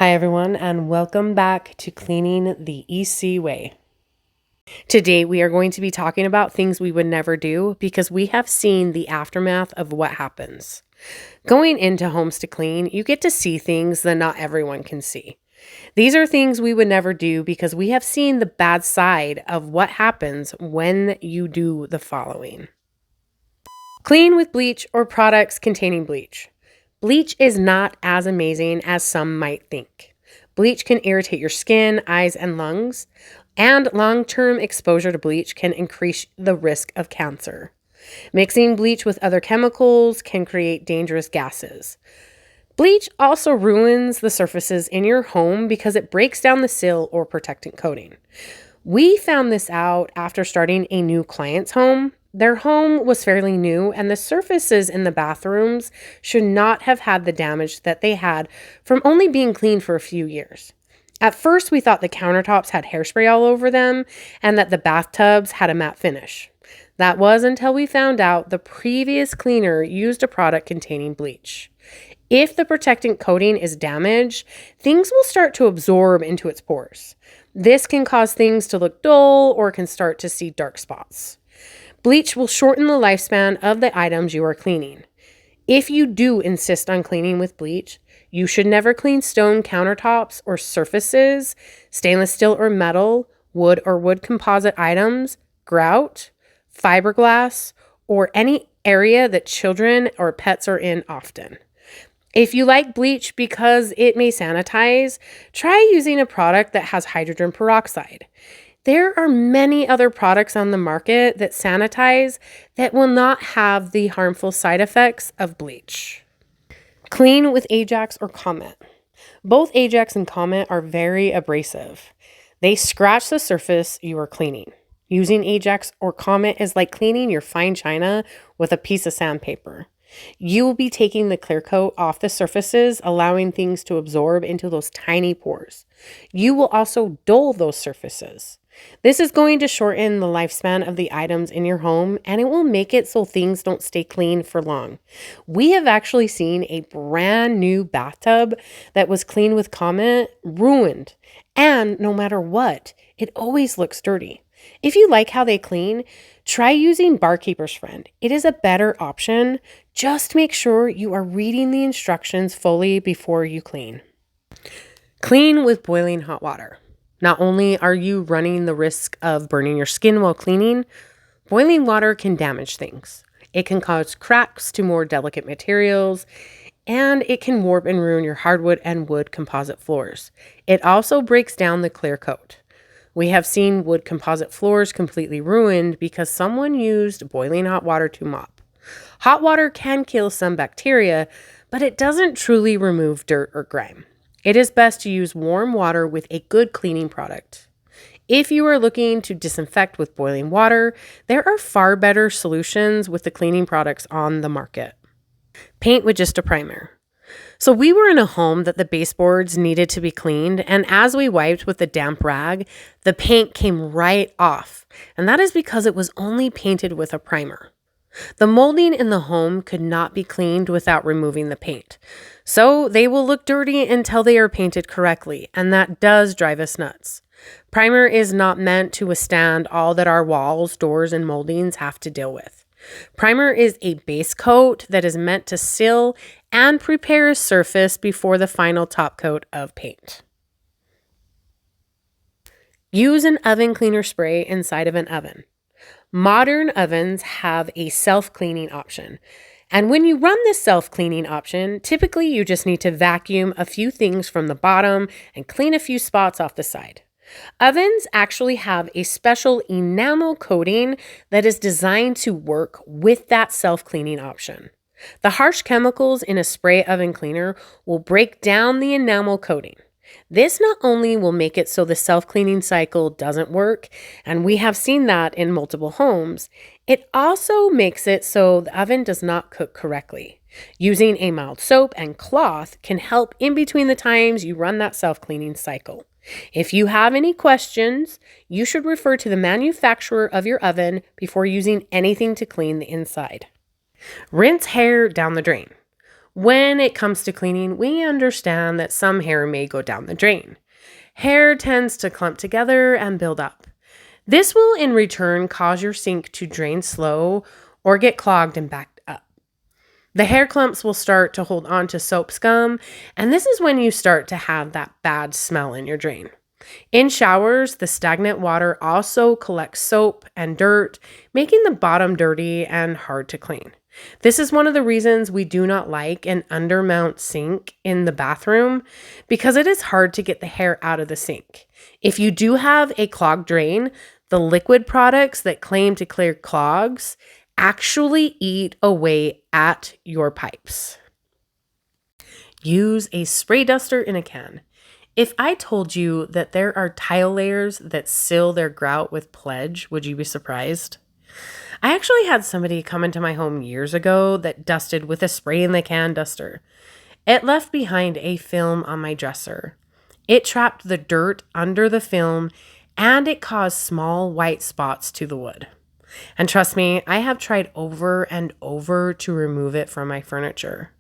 Hi everyone, and welcome back to Cleaning the EC Way. Today we are going to be talking about things we would never do because we have seen the aftermath of what happens. Going into homes to clean, you get to see things that not everyone can see. These are things we would never do because we have seen the bad side of what happens when you do the following. Clean with bleach or products containing bleach. Bleach is not as amazing as some might think. Bleach can irritate your skin, eyes, and lungs, and long-term exposure to bleach can increase the risk of cancer. Mixing bleach with other chemicals can create dangerous gases. Bleach also ruins the surfaces in your home because it breaks down the seal or protectant coating. We found this out after starting a new client's home. Their home was fairly new, and the surfaces in the bathrooms should not have had the damage that they had from only being cleaned for a few years. At first, we thought the countertops had hairspray all over them and that the bathtubs had a matte finish. That was until we found out the previous cleaner used a product containing bleach. If the protectant coating is damaged, things will start to absorb into its pores. This can cause things to look dull or can start to see dark spots. Bleach will shorten the lifespan of the items you are cleaning. If you do insist on cleaning with bleach, you should never clean stone countertops or surfaces, stainless steel or metal, wood or wood composite items, grout, fiberglass, or any area that children or pets are in often. If you like bleach because it may sanitize, try using a product that has hydrogen peroxide. There are many other products on the market that sanitize that will not have the harmful side effects of bleach. Clean with Ajax or Comet. Both Ajax and Comet are very abrasive. They scratch the surface you are cleaning. Using Ajax or Comet is like cleaning your fine china with a piece of sandpaper. You will be taking the clear coat off the surfaces, allowing things to absorb into those tiny pores. You will also dull those surfaces. This is going to shorten the lifespan of the items in your home, and it will make it so things don't stay clean for long. We have actually seen a brand new bathtub that was cleaned with Comet ruined, and no matter what, it always looks dirty. If you like how they clean, try using Barkeeper's Friend. It is a better option. Just make sure you are reading the instructions fully before you clean. Clean with boiling hot water. Not only are you running the risk of burning your skin while cleaning, boiling water can damage things. It can cause cracks to more delicate materials, and it can warp and ruin your hardwood and wood composite floors. It also breaks down the clear coat. We have seen wood composite floors completely ruined because someone used boiling hot water to mop. Hot water can kill some bacteria, but it doesn't truly remove dirt or grime. It is best to use warm water with a good cleaning product. If you are looking to disinfect with boiling water, there are far better solutions with the cleaning products on the market. Paint with just a primer. So we were in a home that the baseboards needed to be cleaned, and as we wiped with a damp rag, the paint came right off, and that is because it was only painted with a primer. The molding in the home could not be cleaned without removing the paint, so they will look dirty until they are painted correctly, and that does drive us nuts. Primer is not meant to withstand all that our walls, doors, and moldings have to deal with. Primer is a base coat that is meant to seal and prepare a surface before the final top coat of paint. Use an oven cleaner spray inside of an oven. Modern ovens have a self-cleaning option. And when you run this self-cleaning option, typically you just need to vacuum a few things from the bottom and clean a few spots off the side. Ovens actually have a special enamel coating that is designed to work with that self-cleaning option. The harsh chemicals in a spray oven cleaner will break down the enamel coating. This not only will make it so the self-cleaning cycle doesn't work, and we have seen that in multiple homes, it also makes it so the oven does not cook correctly. Using a mild soap and cloth can help in between the times you run that self-cleaning cycle. If you have any questions, you should refer to the manufacturer of your oven before using anything to clean the inside. Rinse hair down the drain. When it comes to cleaning, we understand that some hair may go down the drain. Hair tends to clump together and build up. This will in return cause your sink to drain slow or get clogged and backed up. The hair clumps will start to hold on to soap scum, and this is when you start to have that bad smell in your drain. In showers, the stagnant water also collects soap and dirt, making the bottom dirty and hard to clean. This is one of the reasons we do not like an undermount sink in the bathroom, because it is hard to get the hair out of the sink. If you do have a clogged drain, the liquid products that claim to clear clogs actually eat away at your pipes. Use a spray duster in a can. If I told you that there are tile layers that seal their grout with pledge, would you be surprised? I actually had somebody come into my home years ago that dusted with a spray in the can duster. It left behind a film on my dresser. It trapped the dirt under the film, and it caused small white spots to the wood. And trust me, I have tried over and over to remove it from my furniture.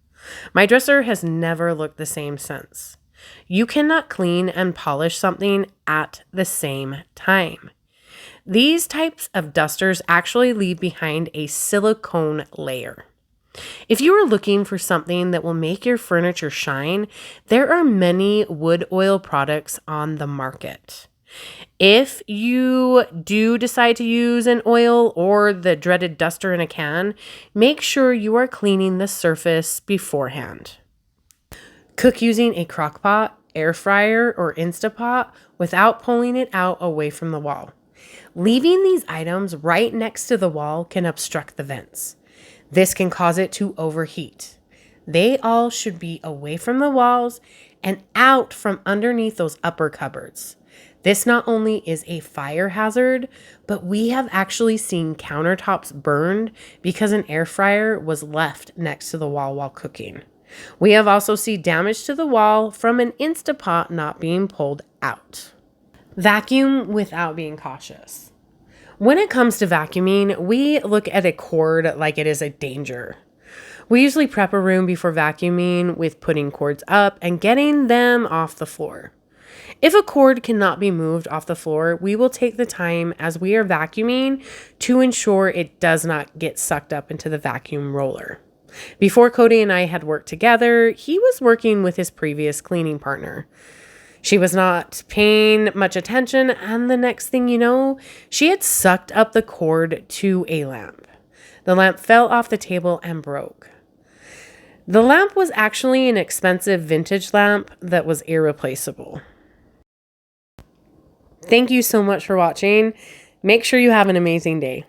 My dresser has never looked the same since. You cannot clean and polish something at the same time. These types of dusters actually leave behind a silicone layer. If you are looking for something that will make your furniture shine, there are many wood oil products on the market. If you do decide to use an oil or the dreaded duster in a can, make sure you are cleaning the surface beforehand. Cook using a crock pot, air fryer, or Instapot without pulling it out away from the wall. Leaving these items right next to the wall can obstruct the vents. This can cause it to overheat. They all should be away from the walls and out from underneath those upper cupboards. This not only is a fire hazard, but we have actually seen countertops burned because an air fryer was left next to the wall while cooking. We have also seen damage to the wall from an Instapot not being pulled out. Vacuum without being cautious. When it comes to vacuuming, we look at a cord like it is a danger. We usually prep a room before vacuuming with putting cords up and getting them off the floor. If a cord cannot be moved off the floor, we will take the time as we are vacuuming to ensure it does not get sucked up into the vacuum roller. Before Cody and I had worked together, he was working with his previous cleaning partner. She was not paying much attention, and the next thing you know, she had sucked up the cord to a lamp. The lamp fell off the table and broke. The lamp was actually an expensive vintage lamp that was irreplaceable. Thank you so much for watching. Make sure you have an amazing day.